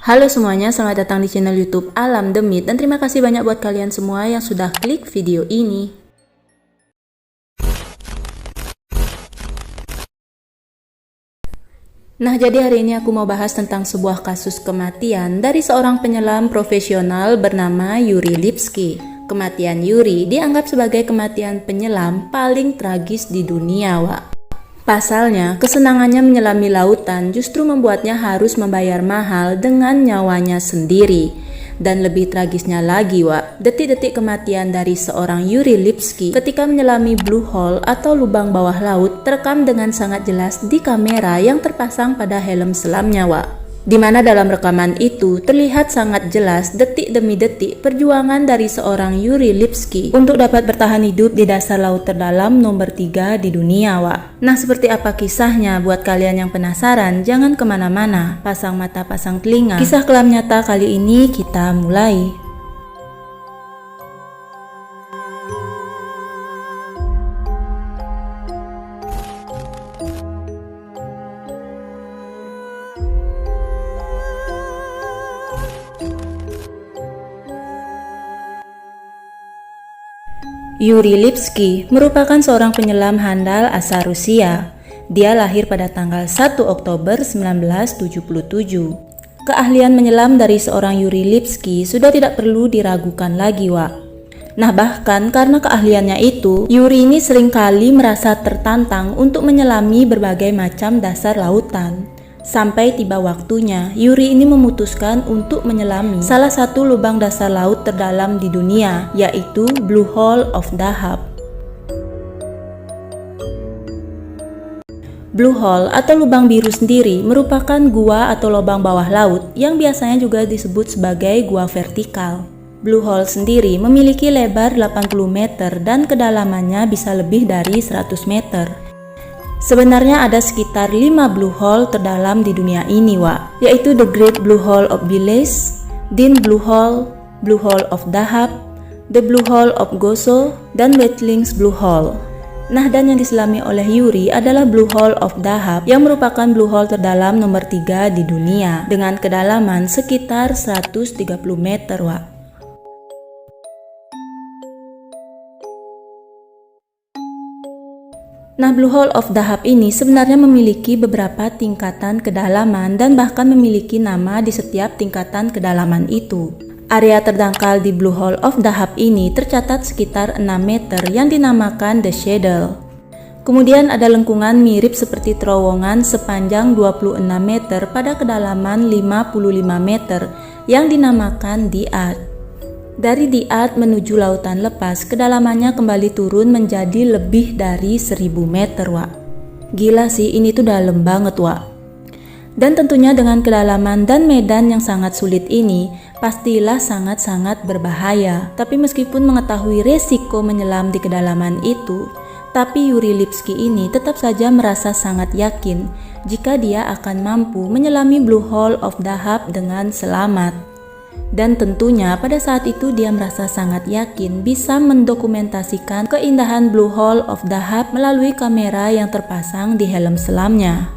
Halo semuanya, selamat datang di channel YouTube Alam Demit dan terima kasih banyak buat kalian semua yang sudah klik video ini. Nah, jadi hari ini aku mau bahas tentang sebuah kasus kematian dari seorang penyelam profesional bernama Yuri Lipski. Kematian Yuri dianggap sebagai kematian penyelam paling tragis di dunia, Wak. Pasalnya, kesenangannya menyelami lautan justru membuatnya harus membayar mahal dengan nyawanya sendiri. Dan lebih tragisnya lagi, Wak, detik-detik kematian dari seorang Yuri Lipski ketika menyelami blue hole atau lubang bawah laut terekam dengan sangat jelas di kamera yang terpasang pada helm selamnya, Wak. Di mana dalam rekaman itu terlihat sangat jelas detik demi detik perjuangan dari seorang Yuri Lipski untuk dapat bertahan hidup di dasar laut terdalam nomor 3 di dunia, Wak. Nah, seperti apa kisahnya? Buat kalian yang penasaran, jangan kemana-mana, pasang mata, pasang telinga. Kisah kelam nyata kali ini kita mulai. Yuri Lipski merupakan seorang penyelam handal asal Rusia. Dia lahir pada tanggal 1 Oktober 1977. Keahlian menyelam dari seorang Yuri Lipski sudah tidak perlu diragukan lagi, Wak. Nah, bahkan karena keahliannya itu, Yuri ini seringkali merasa tertantang untuk menyelami berbagai macam dasar lautan. Sampai tiba waktunya, Yuri ini memutuskan untuk menyelami salah satu lubang dasar laut terdalam di dunia, yaitu Blue Hole of Dahab. Blue Hole atau lubang biru sendiri merupakan gua atau lubang bawah laut yang biasanya juga disebut sebagai gua vertikal. Blue Hole sendiri memiliki lebar 80 meter dan kedalamannya bisa lebih dari 100 meter. Sebenarnya ada sekitar 5 blue hole terdalam di dunia ini, Wak, yaitu The Great Blue Hole of Belize, Din Blue Hole, Blue Hole of Dahab, The Blue Hole of Gozo, dan Wetlings Blue Hole. Nah, dan yang diselami oleh Yuri adalah Blue Hole of Dahab yang merupakan blue hole terdalam nomor 3 di dunia dengan kedalaman sekitar 130 meter, Wak. Nah, Blue Hole of Dahab ini sebenarnya memiliki beberapa tingkatan kedalaman dan bahkan memiliki nama di setiap tingkatan kedalaman itu. Area terdangkal di Blue Hole of Dahab ini tercatat sekitar 6 meter yang dinamakan The Shadow. Kemudian ada lengkungan mirip seperti terowongan sepanjang 26 meter pada kedalaman 55 meter yang dinamakan The Arch. Dari The Arch menuju lautan lepas, kedalamannya kembali turun menjadi lebih dari 1000 meter, Wak. Gila sih, ini tuh dalam banget, Wak. Dan tentunya dengan kedalaman dan medan yang sangat sulit ini, pastilah sangat-sangat berbahaya. Tapi meskipun mengetahui resiko menyelam di kedalaman itu, tapi Yuri Lipski ini tetap saja merasa sangat yakin jika dia akan mampu menyelami Blue Hole of Dahab dengan selamat. Dan tentunya pada saat itu dia merasa sangat yakin bisa mendokumentasikan keindahan Blue Hole of Dahab melalui kamera yang terpasang di helm selamnya.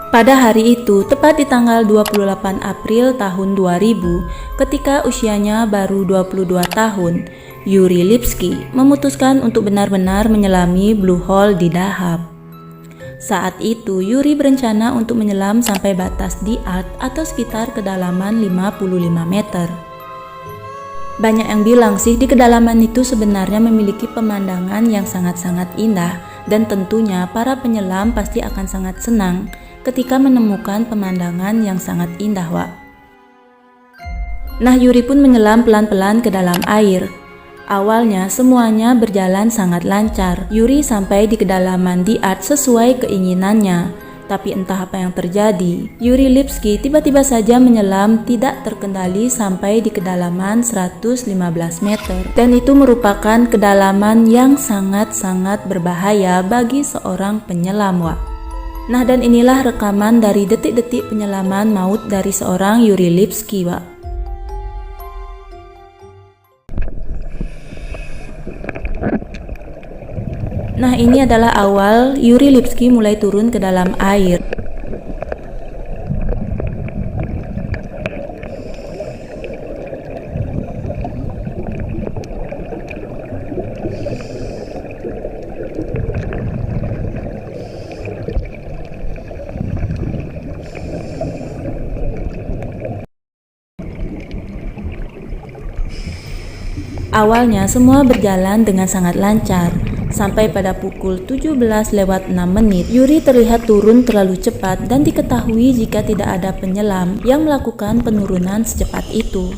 Pada hari itu, tepat di tanggal 28 April tahun 2000, ketika usianya baru 22 tahun, Yuri Lipski memutuskan untuk benar-benar menyelami Blue Hole di Dahab. Saat itu, Yuri berencana untuk menyelam sampai batas The Arch atau sekitar kedalaman 55 meter. Banyak yang bilang sih di kedalaman itu sebenarnya memiliki pemandangan yang sangat-sangat indah dan tentunya para penyelam pasti akan sangat senang ketika menemukan pemandangan yang sangat indah, Wak. Nah, Yuri pun menyelam pelan-pelan ke dalam air. Awalnya semuanya berjalan sangat lancar. Yuri sampai di kedalaman The Arch sesuai keinginannya. Tapi entah apa yang terjadi, Yuri Lipski tiba-tiba saja menyelam tidak terkendali sampai di kedalaman 115 meter. Dan itu merupakan kedalaman yang sangat-sangat berbahaya bagi seorang penyelam, Wak. Nah, dan inilah rekaman dari detik-detik penyelaman maut dari seorang Yuri Lipski, Wak. Nah, ini adalah awal Yuri Lipski mulai turun ke dalam air. Awalnya semua berjalan dengan sangat lancar. Sampai pada pukul 17:06, Yuri terlihat turun terlalu cepat dan diketahui jika tidak ada penyelam yang melakukan penurunan secepat itu.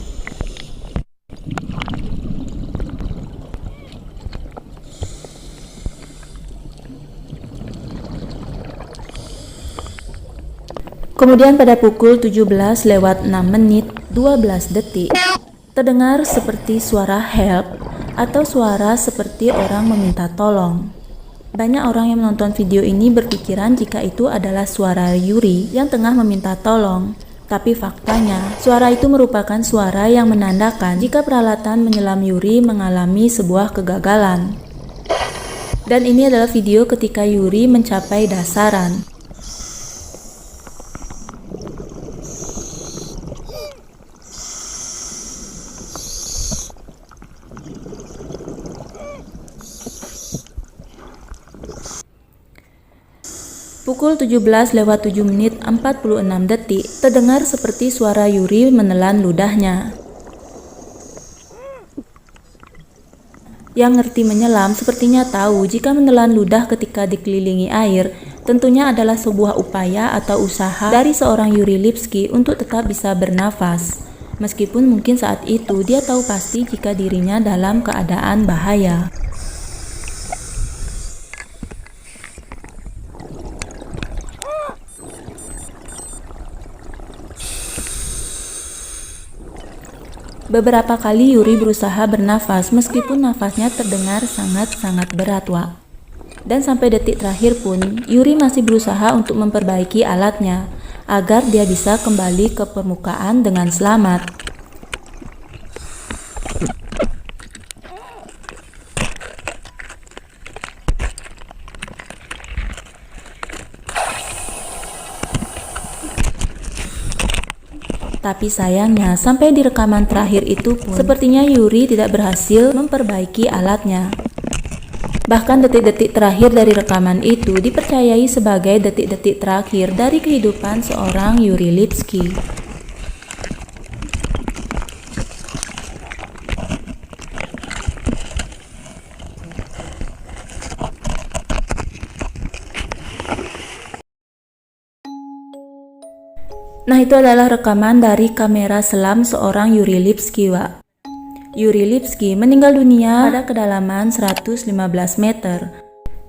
Kemudian pada pukul 17:06:12, terdengar seperti suara help atau suara seperti orang meminta tolong. Banyak orang yang menonton video ini berpikiran jika itu adalah suara Yuri yang tengah meminta tolong. Tapi faktanya, suara itu merupakan suara yang menandakan jika peralatan menyelam Yuri mengalami sebuah kegagalan. Dan ini adalah video ketika Yuri mencapai dasaran. Pukul 17:07:46, terdengar seperti suara Yuri menelan ludahnya. Yang ngerti menyelam sepertinya tahu jika menelan ludah ketika dikelilingi air tentunya adalah sebuah upaya atau usaha dari seorang Yuri Lipski untuk tetap bisa bernafas. Meskipun mungkin saat itu dia tahu pasti jika dirinya dalam keadaan bahaya. Beberapa kali Yuri berusaha bernafas meskipun nafasnya terdengar sangat-sangat berat, Wak. Dan sampai detik terakhir pun, Yuri masih berusaha untuk memperbaiki alatnya agar dia bisa kembali ke permukaan dengan selamat. Tapi sayangnya, sampai di rekaman terakhir itu pun, sepertinya Yuri tidak berhasil memperbaiki alatnya. Bahkan detik-detik terakhir dari rekaman itu dipercayai sebagai detik-detik terakhir dari kehidupan seorang Yuri Lipski. Nah, itu adalah rekaman dari kamera selam seorang Yuri Lipski, Wak. Yuri Lipski meninggal dunia pada kedalaman 115 meter.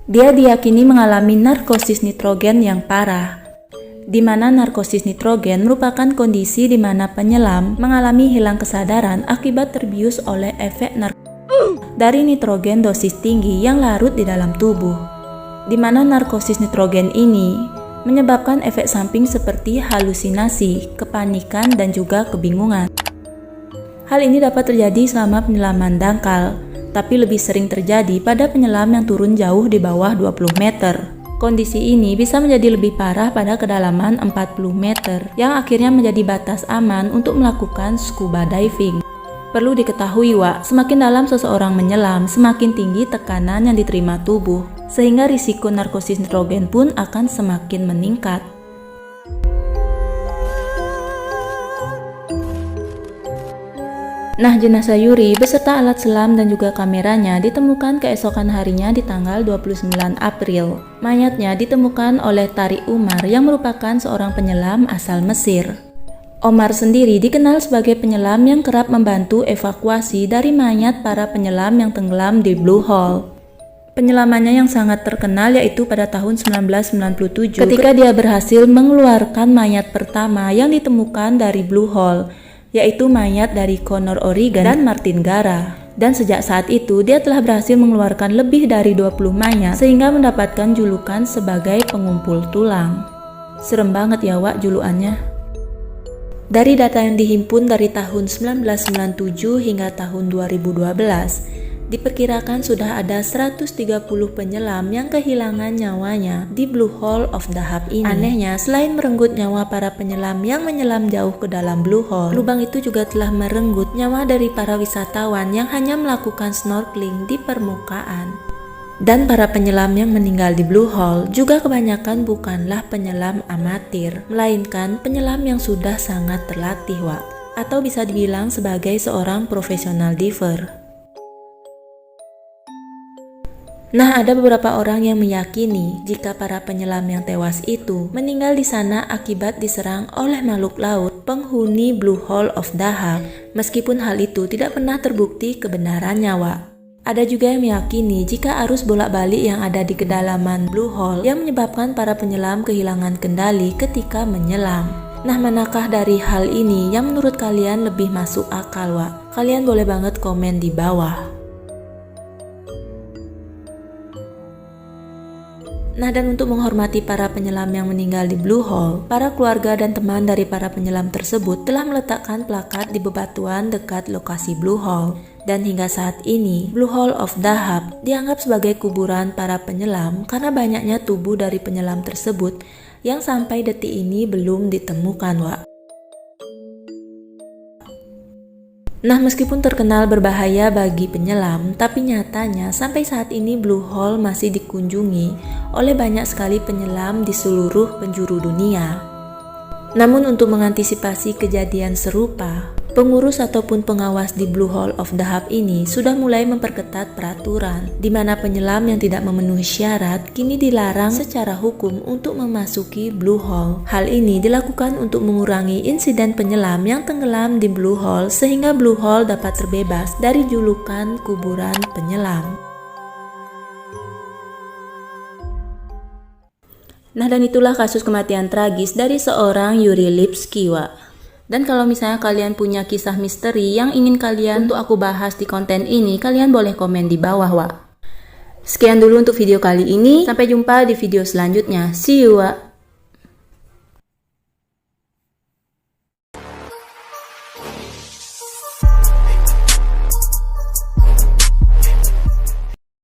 Dia diyakini mengalami narkosis nitrogen yang parah, di mana narkosis nitrogen merupakan kondisi di mana penyelam mengalami hilang kesadaran akibat terbius oleh efek dari nitrogen dosis tinggi yang larut di dalam tubuh. Di mana narkosis nitrogen ini menyebabkan efek samping seperti halusinasi, kepanikan, dan juga kebingungan. Hal ini dapat terjadi selama penyelaman dangkal, tapi lebih sering terjadi pada penyelam yang turun jauh di bawah 20 meter. Kondisi ini bisa menjadi lebih parah pada kedalaman 40 meter, yang akhirnya menjadi batas aman untuk melakukan scuba diving. Perlu diketahui, Wak, semakin dalam seseorang menyelam, semakin tinggi tekanan yang diterima tubuh, sehingga risiko narkosis nitrogen pun akan semakin meningkat. Nah, jenazah Yuri beserta alat selam dan juga kameranya ditemukan keesokan harinya di tanggal 29 April. Mayatnya ditemukan oleh Tariq Umar yang merupakan seorang penyelam asal Mesir. Omar sendiri dikenal sebagai penyelam yang kerap membantu evakuasi dari mayat para penyelam yang tenggelam di Blue Hole. Penyelamannya yang sangat terkenal yaitu pada tahun 1997 ketika dia berhasil mengeluarkan mayat pertama yang ditemukan dari Blue Hole, yaitu mayat dari Conor O'Regan dan Martin Gara. Dan sejak saat itu dia telah berhasil mengeluarkan lebih dari 20 mayat sehingga mendapatkan julukan sebagai pengumpul tulang. Serem banget ya, Wak, julukannya. Dari data yang dihimpun dari tahun 1997 hingga tahun 2012, Diperkirakan sudah ada 130 penyelam yang kehilangan nyawanya di Blue Hole of Dahab ini. Anehnya, selain merenggut nyawa para penyelam yang menyelam jauh ke dalam Blue Hole, lubang itu juga telah merenggut nyawa dari para wisatawan yang hanya melakukan snorkeling di permukaan. Dan para penyelam yang meninggal di Blue Hole juga kebanyakan bukanlah penyelam amatir, melainkan penyelam yang sudah sangat terlatih, atau bisa dibilang sebagai seorang profesional diver. Nah, ada beberapa orang yang meyakini jika para penyelam yang tewas itu meninggal di sana akibat diserang oleh makhluk laut penghuni Blue Hole of Dahab, meskipun hal itu tidak pernah terbukti kebenarannya, Ada juga yang meyakini jika arus bolak-balik yang ada di kedalaman Blue Hole yang menyebabkan para penyelam kehilangan kendali ketika menyelam. Nah, manakah dari hal ini yang menurut kalian lebih masuk akal, Kalian boleh banget komen di bawah. Nah, dan untuk menghormati para penyelam yang meninggal di Blue Hole, para keluarga dan teman dari para penyelam tersebut telah meletakkan plakat di bebatuan dekat lokasi Blue Hole. Dan hingga saat ini, Blue Hole of Dahab dianggap sebagai kuburan para penyelam karena banyaknya tubuh dari penyelam tersebut yang sampai detik ini belum ditemukan, Nah, meskipun terkenal berbahaya bagi penyelam, tapi nyatanya sampai saat ini Blue Hole masih dikunjungi oleh banyak sekali penyelam di seluruh penjuru dunia. Namun untuk mengantisipasi kejadian serupa, pengurus ataupun pengawas di Blue Hole of Dahab ini sudah mulai memperketat peraturan, di mana penyelam yang tidak memenuhi syarat kini dilarang secara hukum untuk memasuki Blue Hole. Hal ini dilakukan untuk mengurangi insiden penyelam yang tenggelam di Blue Hole sehingga Blue Hole dapat terbebas dari julukan kuburan penyelam. Nah, dan itulah kasus kematian tragis dari seorang Yuri Lipski, Dan kalau misalnya kalian punya kisah misteri yang ingin kalian untuk aku bahas di konten ini, kalian boleh komen di bawah, Sekian dulu untuk video kali ini. Sampai jumpa di video selanjutnya. See you,